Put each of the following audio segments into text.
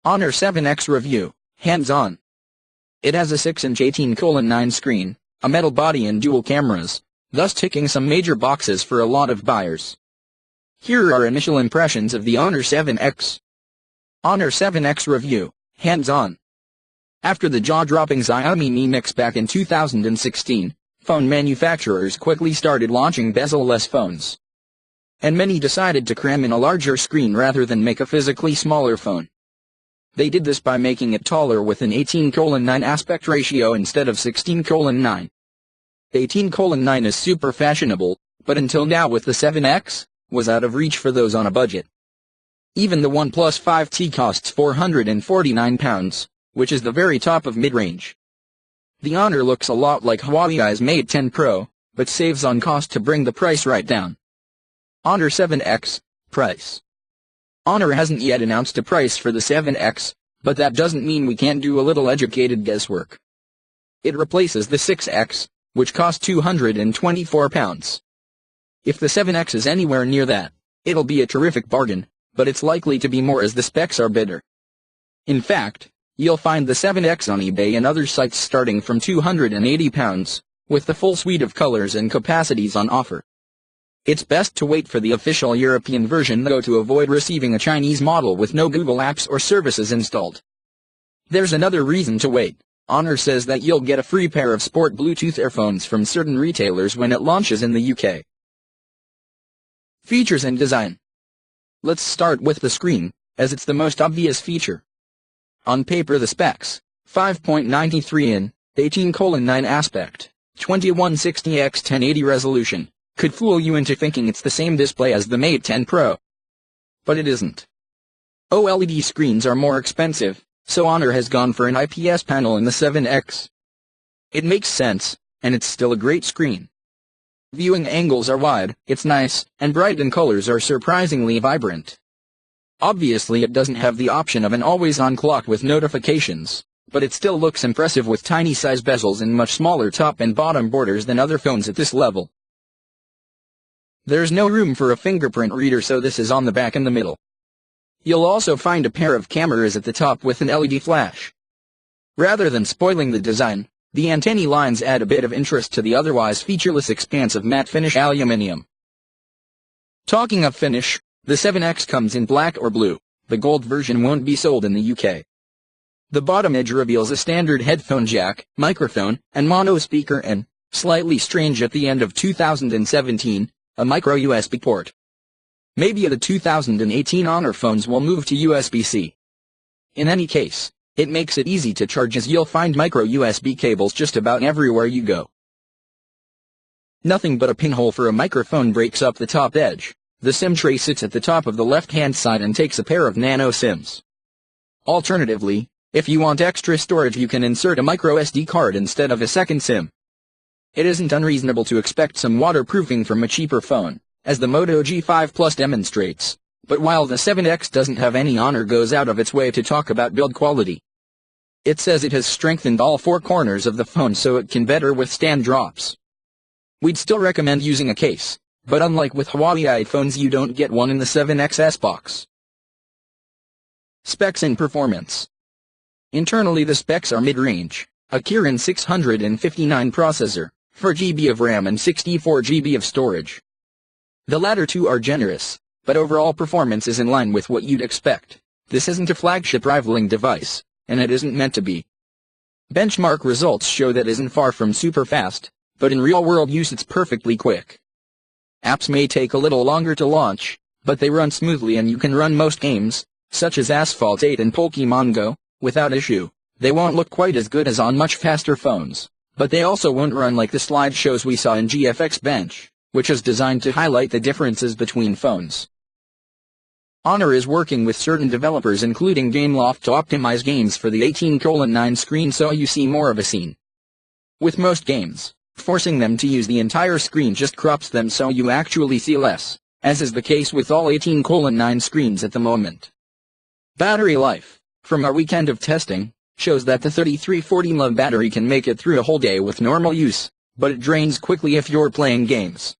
Honor 7X Review, hands-on. It has a 6-inch 18:9 screen, a metal body and dual cameras, thus ticking some major boxes for a lot of buyers. Here are initial impressions of the Honor 7X. Honor 7X Review, hands-on. After the jaw-dropping Xiaomi Mi Mix back in 2016, phone manufacturers quickly started launching bezel-less phones. And many decided to cram in a larger screen rather than make a physically smaller phone. They did this by making it taller with an 18:9 aspect ratio instead of 16:9. 18:9 is super fashionable, but until now with the 7X, was out of reach for those on a budget. Even the OnePlus 5T costs £449, which is the very top of mid-range. The Honor looks a lot like Huawei's Mate 10 Pro, but saves on cost to bring the price right down. Honor 7X, price. Honor hasn't yet announced a price for the 7X, but that doesn't mean we can't do a little educated guesswork. It replaces the 6X, which cost £224. If the 7X is anywhere near that, it'll be a terrific bargain, but it's likely to be more as the specs are better. In fact, you'll find the 7X on eBay and other sites starting from £280, with the full suite of colors and capacities on offer. It's best to wait for the official European version though to avoid receiving a Chinese model with no Google apps or services installed. There's another reason to wait. Honor says that you'll get a free pair of sport Bluetooth earphones from certain retailers when it launches in the UK. Features and design. Let's start with the screen, as it's the most obvious feature. On paper the specs, 5.93 in, 18:9 aspect, 2160x1080 resolution, could fool you into thinking it's the same display as the Mate 10 Pro. But it isn't. OLED screens are more expensive, so Honor has gone for an IPS panel in the 7X. It makes sense, and it's still a great screen. Viewing angles are wide, it's nice, and bright and colors are surprisingly vibrant. Obviously it doesn't have the option of an always-on clock with notifications, but it still looks impressive with tiny size bezels and much smaller top and bottom borders than other phones at this level. There's no room for a fingerprint reader, so this is on the back in the middle. You'll also find a pair of cameras at the top with an LED flash. Rather than spoiling the design, the antennae lines add a bit of interest to the otherwise featureless expanse of matte finish aluminium. Talking of finish, the 7X comes in black or blue. The gold version won't be sold in the UK. The bottom edge reveals a standard headphone jack, microphone, and mono speaker and, slightly strange at the end of 2017, a micro USB port. Maybe the 2018 Honor phones will move to USB-C. In any case, it makes it easy to charge as you'll find micro USB cables just about everywhere you go. Nothing but a pinhole for a microphone breaks up the top edge. The SIM tray sits at the top of the left-hand side and takes a pair of nano SIMs. Alternatively, if you want extra storage you can insert a micro SD card instead of a second SIM. It isn't unreasonable to expect some waterproofing from a cheaper phone, as the Moto G5 Plus demonstrates, but while the 7X doesn't have any, Honor goes out of its way to talk about build quality. It says it has strengthened all four corners of the phone so it can better withstand drops. We'd still recommend using a case, but unlike with Huawei phones you don't get one in the 7XS box. Specs and performance. Internally the specs are mid-range, a Kirin 659 processor, 4 GB of RAM and 64 GB of storage. The latter two are generous, but overall performance is in line with what you'd expect. This isn't a flagship rivaling device, and it isn't meant to be. Benchmark results show that isn't far from super fast, but in real-world use it's perfectly quick. Apps may take a little longer to launch, but they run smoothly and you can run most games, such as Asphalt 8 and Pokémon Go, without issue. They won't look quite as good as on much faster phones, but they also won't run like the slideshows we saw in GFX Bench, which is designed to highlight the differences between phones. Honor is working with certain developers including Gameloft to optimize games for the 18:9 screen so you see more of a scene. With most games, forcing them to use the entire screen just crops them so you actually see less, as is the case with all 18:9 screens at the moment. Battery life, from our weekend of testing, shows that the 3340 mAh battery can make it through a whole day with normal use, but it drains quickly if you're playing games.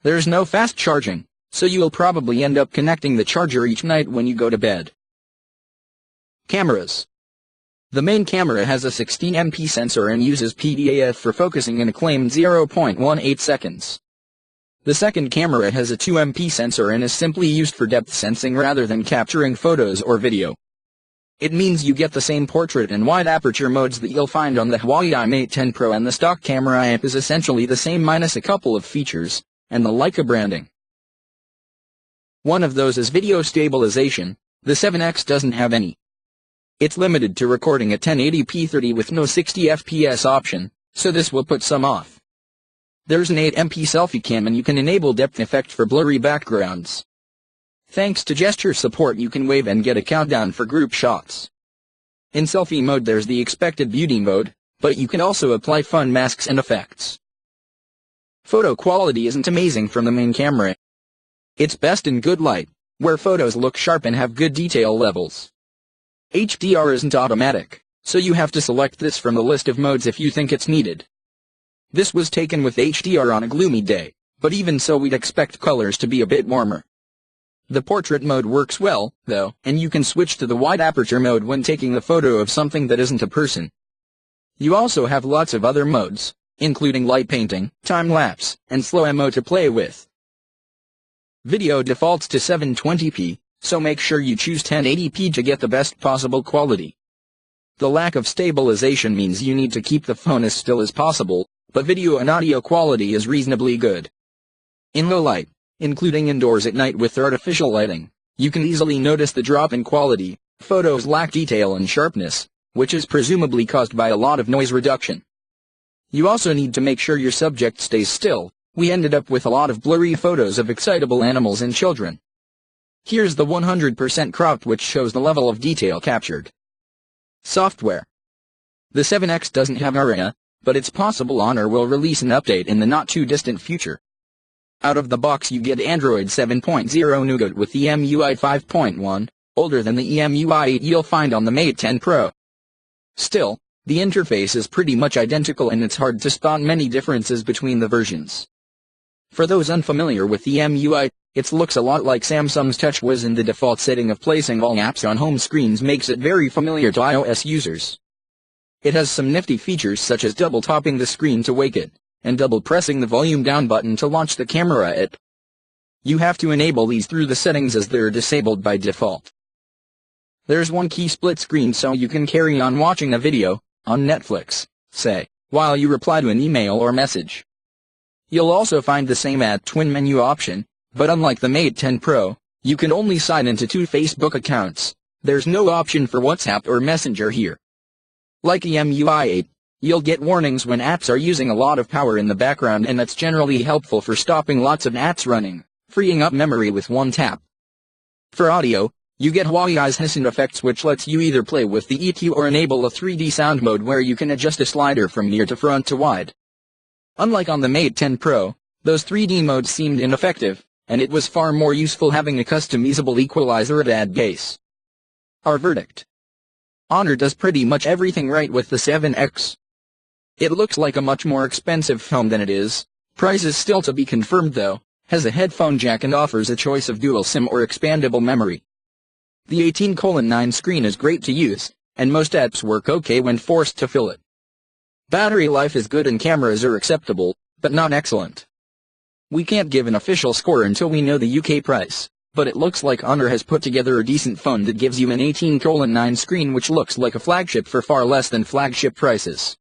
There's no fast charging, so you'll probably end up connecting the charger each night when you go to bed. Cameras. The main camera has a 16MP sensor and uses PDAF for focusing in a claimed 0.18 seconds. The second camera has a 2MP sensor and is simply used for depth sensing rather than capturing photos or video. It means you get the same portrait and wide aperture modes that you'll find on the Huawei Mate 10 Pro, and the stock camera app is essentially the same minus a couple of features, and the Leica branding. One of those is video stabilization. The 7X doesn't have any. It's limited to recording at 1080p 30 with no 60fps option, so this will put some off. There's an 8MP selfie cam and you can enable depth effect for blurry backgrounds. Thanks to gesture support you can wave and get a countdown for group shots. In selfie mode there's the expected beauty mode, but you can also apply fun masks and effects. Photo quality isn't amazing from the main camera. It's best in good light, where photos look sharp and have good detail levels. HDR isn't automatic, so you have to select this from the list of modes if you think it's needed. This was taken with HDR on a gloomy day, but even so we'd expect colors to be a bit warmer. The portrait mode works well, though, and you can switch to the wide aperture mode when taking the photo of something that isn't a person. You also have lots of other modes, including light painting, time-lapse, and slow-mo to play with. Video defaults to 720p, so make sure you choose 1080p to get the best possible quality. The lack of stabilization means you need to keep the phone as still as possible, but video and audio quality is reasonably good. In low light, including indoors at night with artificial lighting, you can easily notice the drop in quality. Photos lack detail and sharpness, which is presumably caused by a lot of noise reduction. You also need to make sure your subject stays still. We ended up with a lot of blurry photos of excitable animals and children. Here's the 100% cropped, which shows the level of detail captured. Software. The 7X doesn't have Honor, but it's possible Honor will release an update in the not-too-distant future. Out of the box you get Android 7.0 Nougat with the EMUI 5.1, older than the EMUI 8 you'll find on the Mate 10 Pro. Still, the interface is pretty much identical and it's hard to spot many differences between the versions. For those unfamiliar with the EMUI, it looks a lot like Samsung's TouchWiz, and the default setting of placing all apps on home screens makes it very familiar to iOS users. It has some nifty features such as double-tapping the screen to wake it, and double-pressing the volume down button to launch the camera app. You have to enable these through the settings as they're disabled by default. There's one key split screen so you can carry on watching a video, on Netflix, say, while you reply to an email or message. You'll also find the same twin menu option, but unlike the Mate 10 Pro, you can only sign into 2 Facebook accounts. There's no option for WhatsApp or Messenger here. Like EMUI 8, you'll get warnings when apps are using a lot of power in the background, and that's generally helpful for stopping lots of apps running, freeing up memory with one tap. For audio, you get Huawei's Hissen effects, which lets you either play with the EQ or enable a 3D sound mode where you can adjust a slider from near to front to wide. Unlike on the Mate 10 Pro, those 3D modes seemed ineffective, and it was far more useful having a customizable equalizer to add bass. Our verdict. Honor does pretty much everything right with the 7X. It looks like a much more expensive phone than it is. Price is still to be confirmed though, has a headphone jack and offers a choice of dual SIM or expandable memory. The 18:9 screen is great to use, and most apps work okay when forced to fill it. Battery life is good and cameras are acceptable, but not excellent. We can't give an official score until we know the UK price, but it looks like Honor has put together a decent phone that gives you an 18:9 screen which looks like a flagship for far less than flagship prices.